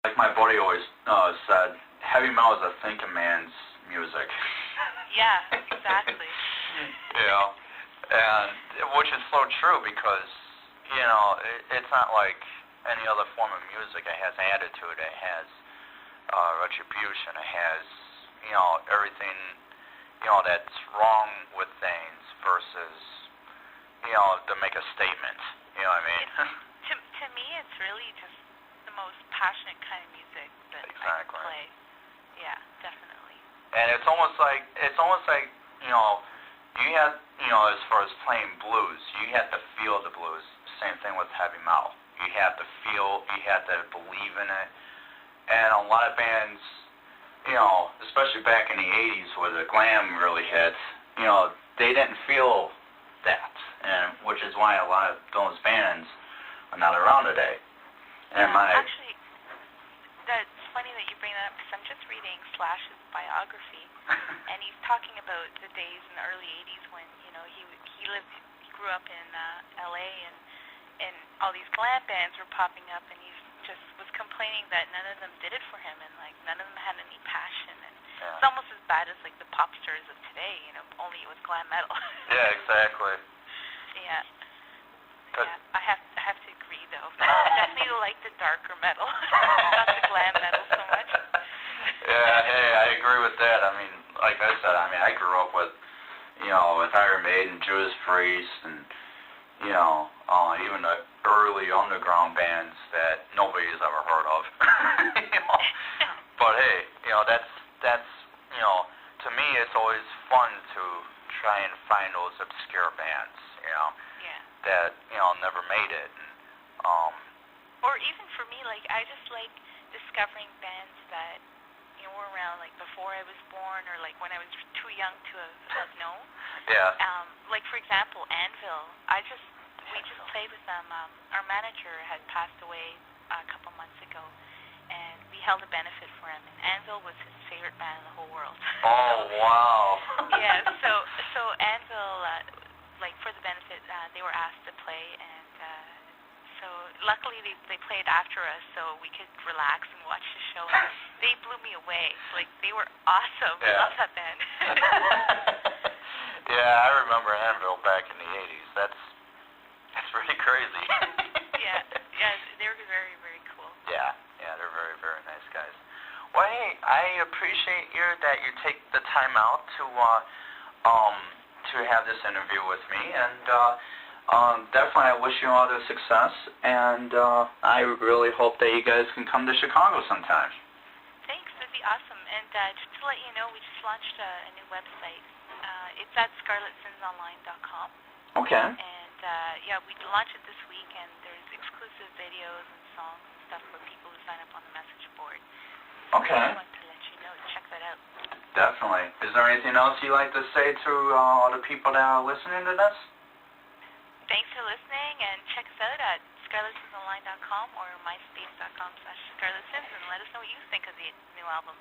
Like my buddy always said, heavy metal is a thinking man's music. Yeah, exactly. And which is so true because, it's not like any other form of music. It has attitude, it has retribution, it has, everything, that's wrong with things versus, to make a statement. You know what I mean? To me, it's really just the most passionate kind of music that I can play. Yeah, definitely. And it's almost like you have, as far as playing blues, you have to feel the blues. Same thing with heavy metal. You have to feel, you have to believe in it. And a lot of bands, especially back in the 80s where the glam really hit, they didn't feel that. And which is why a lot of those bands are not around today. And actually, that's funny that you bring that up because I'm just reading Slash's biography, and he's talking about the days in the early '80s when he grew up in L.A. and all these glam bands were popping up, and he just was complaining that none of them did it for him, and like none of them had any passion, and it's almost as bad as like the pop stars of today, only it was glam metal. Yeah, exactly. Yeah. I have to agree though. I definitely like the darker metal, not the glam metal so much. Yeah, hey, I agree with that. I mean, like I said, I grew up with, with Iron Maiden, Judas Priest, and even the early underground bands that nobody's ever heard of. But hey, that's to me it's always fun to try and find those obscure bands, that never made it. Or even for me, like I just like discovering bands that were around like before I was born, or like when I was too young to have known. Yeah. Like for example, Anvil. We just played with them. Our manager had passed away a couple months ago, and we held a benefit for him. And Anvil was his favorite band in the whole world. Oh wow. Yeah. So Anvil, like for the benefit, they were asked to play, and so luckily they played after us, so we could relax and watch the show. They blew me away. Like they were awesome. Yeah. I love that band. Yeah, I remember Anvil back in the 80s. That's really crazy. Yeah, they were very, very cool. Yeah, they're very, very nice guys. Well, hey, I appreciate that you take the time out to have this interview with me, and definitely I wish you all the success, and I really hope that you guys can come to Chicago sometime. Thanks, that'd be awesome. And just to let you know, we just launched a new website. It's at scarletsinsonline.com. Okay. And we launched it this week, and there's exclusive videos and songs and stuff for people who sign up on the message board. Okay. I just wanted to let you know to check that out. Definitely. Is there anything else you'd like to say to all the people that are listening to this? Thanks for listening, and check us out at scarletsinsonline.com or myspace.com/scarletsins, and let us know what you think of the new album.